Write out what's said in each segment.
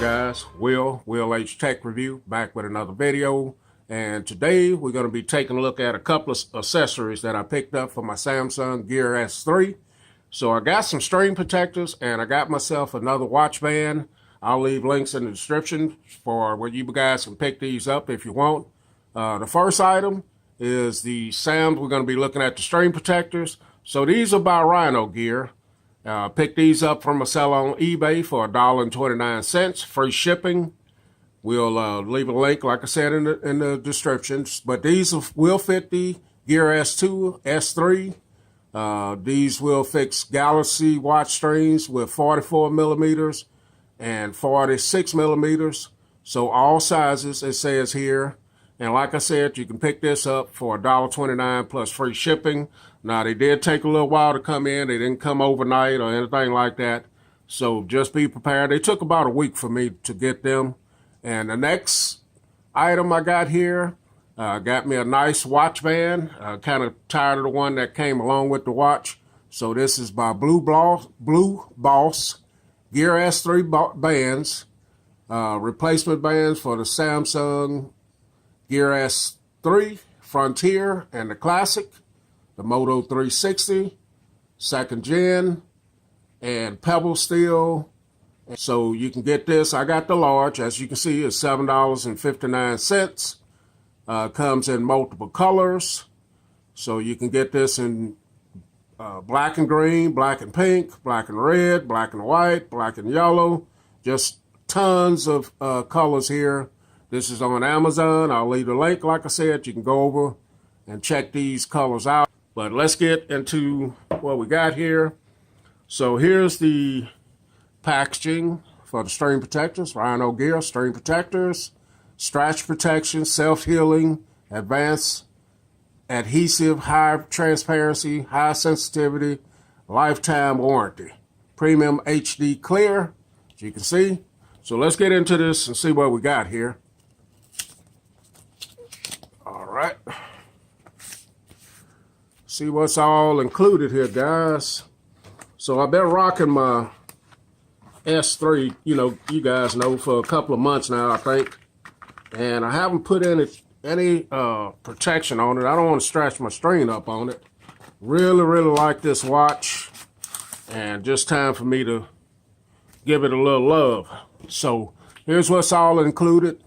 guys? Will H Tech Review, back with another video. And today we're going to be taking a look at a couple of accessories that I picked up for my Samsung Gear S3. So I got some string protectors and I got myself another watch band. I'll leave links in the description for where you guys can pick these up if you want. The first item is the Sam's. We're going to be looking at the string protectors. So these are by Rhino Gear. Picked these up from a seller on eBay for $1.29, free shipping. We'll leave a link, like I said, in the description. But these will fit the Gear S2, S3. These will fix Galaxy watch strings with 44 millimeters and 46 millimeters. So all sizes, it says here. And like I said, you can pick this up for $1.29 plus free shipping. Now, they did take a little while to come in. They didn't come overnight or anything like that. So just be prepared. They took about a week for me to get them. And the next item I got here, got me a nice watch band. Kind of tired of the one that came along with the watch. So this is by Blue Boss Gear S3 bands. Replacement bands for the Samsung Gear S3 Frontier and the Classic, the Moto 360, second gen, and Pebble Steel. So you can get this. I got the large. As you can see, it's $7.59. Comes in multiple colors. So you can get this in black and green, black and pink, black and red, black and white, black and yellow. Just tons of colors here. This is on Amazon. I'll leave the link. Like I said, you can go over and check these colors out. But let's get into what we got here. So here's the packaging for the string protectors. Rhino Gear string protectors, scratch protection, self-healing, advanced adhesive, high transparency, high sensitivity, lifetime warranty, premium HD clear, as you can see. So let's get into this and see what we got here. All right. See what's all included here, guys. So I've been rocking my S3, you guys know, for a couple of months now, I think. And I haven't put any protection on it. I don't want to stretch my string up on it. Really, really like this watch. And just time for me to give it a little love. So here's what's all included.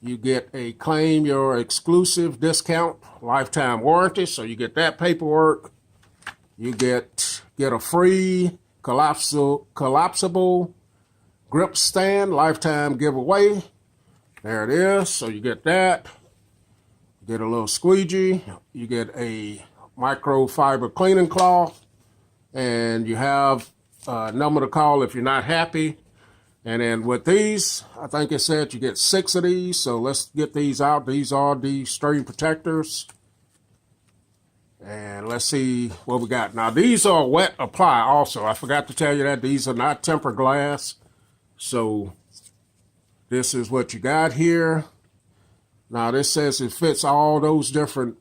You get a claim your exclusive discount lifetime warranty. So you get that paperwork. You get a free collapsible grip stand lifetime giveaway. There it is. So you get that. You get a little squeegee. You get a microfiber cleaning cloth. And you have a number to call if you're not happy. And then with these, I think it said you get 6 of these. So let's get these out. These are the string protectors. And let's see what we got. Now, these are wet apply also. I forgot to tell you that. These are not tempered glass. So this is what you got here. Now, this says it fits all those different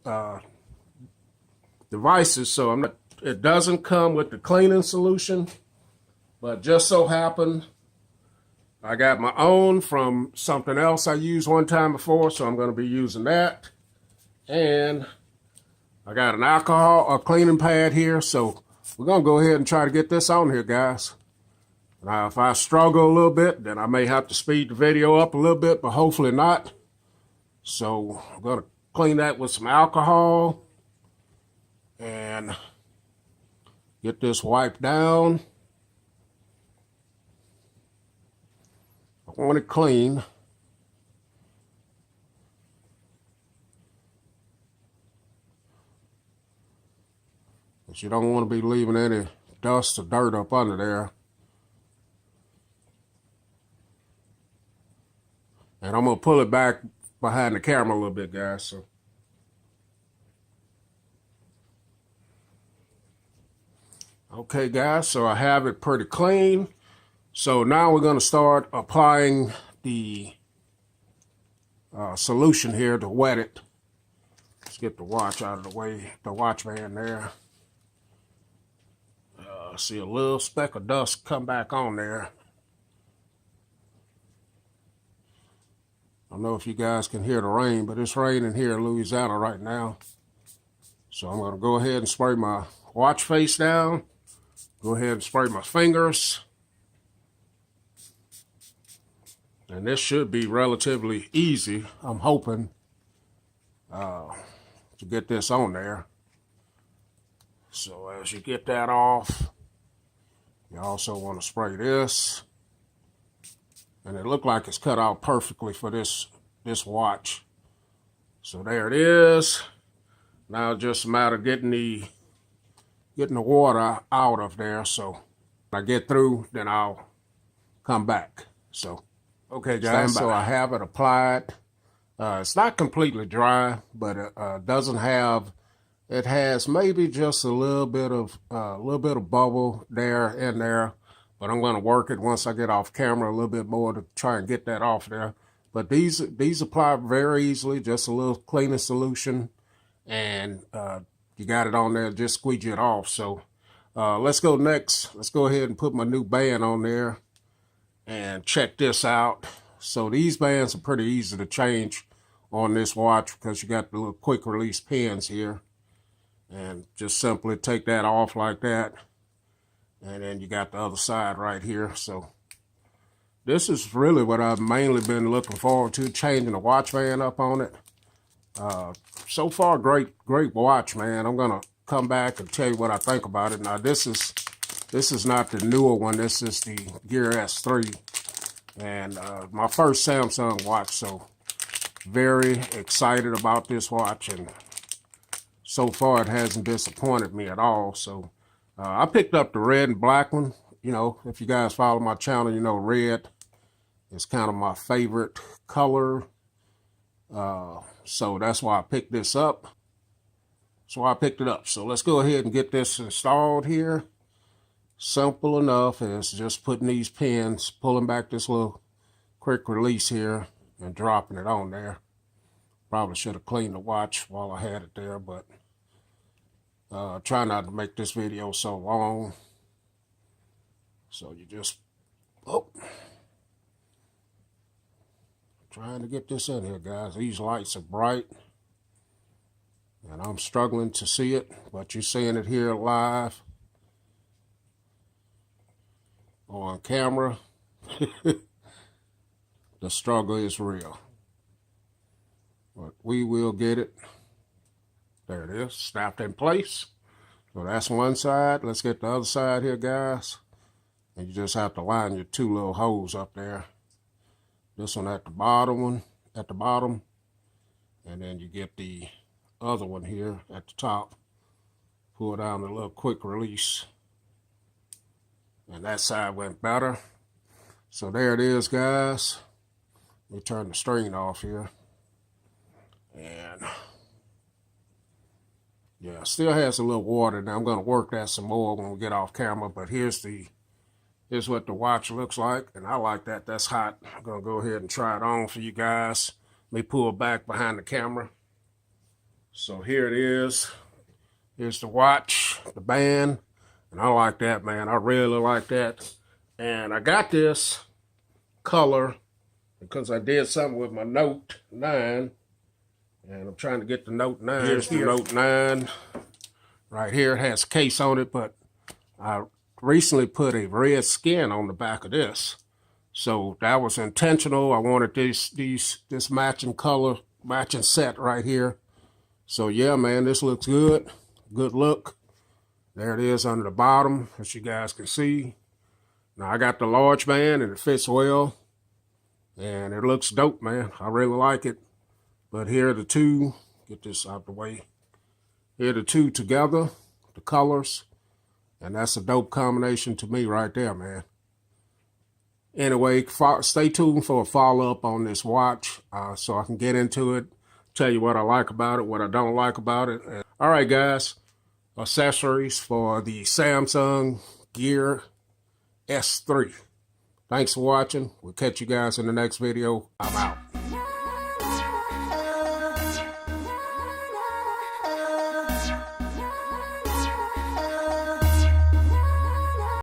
devices. So it doesn't come with the cleaning solution. But just so happened, I got my own from something else I used one time before, so I'm going to be using that. And I got a cleaning pad here, so we're going to go ahead and try to get this on here, guys. Now, if I struggle a little bit, then I may have to speed the video up a little bit, but hopefully not. So I'm going to clean that with some alcohol and get this wiped down. I want it clean. But you don't want to be leaving any dust or dirt up under there. And I'm going to pull it back behind the camera a little bit, guys. So. Okay, guys, so I have it pretty clean. So now we're going to start applying the solution here to wet it. Let's get the watch out of the way, the watch band there. See a little speck of dust come back on there. I don't know if you guys can hear the rain, but it's raining here in Louisiana right now. So I'm going to go ahead and spray my watch face down. Go ahead and spray my fingers. And this should be relatively easy, I'm hoping, to get this on there. So as you get that off, you also want to spray this. And it looked like it's cut out perfectly for this watch. So there it is. Now it's just a matter of getting the water out of there. So when I get through, then I'll come back. So, okay guys, so I have it applied. It's not completely dry, but it has maybe just a little bit of bubble there in there. But I'm going to work it once I get off camera a little bit more to try and get that off there. But these apply very easily, just a little cleaning solution. And you got it on there, just squeegee it off. So let's go next. Let's go ahead and put my new band on there and check this out. So these bands are pretty easy to change on this watch because you got the little quick release pins here. And just simply take that off like that. And then you got the other side right here. So this is really what I've mainly been looking forward to, changing the watch band up on it. So far, great watch, man. I'm gonna come back and tell you what I think about it. Now this is not the newer one. This is the Gear S3, and my first Samsung watch. So very excited about this watch, and so far it hasn't disappointed me at all. So I picked up the red and black one. You know, if you guys follow my channel, you know red is kind of my favorite color. So that's why I picked this up. That's why I picked it up. So let's go ahead and get this installed here. Simple enough as just putting these pins, pulling back this little quick release here and dropping it on there. Probably should have cleaned the watch while I had it there, but try not to make this video so long. So you just, trying to get this in here, guys. These lights are bright, and I'm struggling to see it, but you're seeing it here live on camera. The struggle is real, but we will get it. There it is, snapped in place. So that's one side. Let's get the other side here, guys. And you just have to line your two little holes up there. This one at the bottom, and then you get the other one here at the top. Pull down the little quick release, and that side went better. So there it is, guys. Let me turn the string off here, and yeah, still has a little water. Now I'm going to work that some more when we get off camera, but here's what the watch looks like, and I like that. That's hot. I'm going to go ahead and try it on for you guys. Let me pull back behind the camera. So here it is. Here's the watch, the band, and I like that, man. I really like that. And I got this color because I did something with my Note 9, and I'm trying to get the Note 9. Here's the Note 9 right here. It has a case on it, but I recently put a red skin on the back of this, so that was intentional. I wanted this matching color, matching set right here. So yeah, man, this looks good. Good look. There it is under the bottom, as you guys can see. Now I got the large band, and it fits well, and it looks dope, man. I really like it. But here are the two. Get this out the way. Here are the two together, the colors. And that's a dope combination to me right there, man. Anyway, stay tuned for a follow-up on this watch so I can get into it, tell you what I like about it, what I don't like about it. All right, guys, accessories for the Samsung Gear S3. Thanks for watching. We'll catch you guys in the next video. I'm out.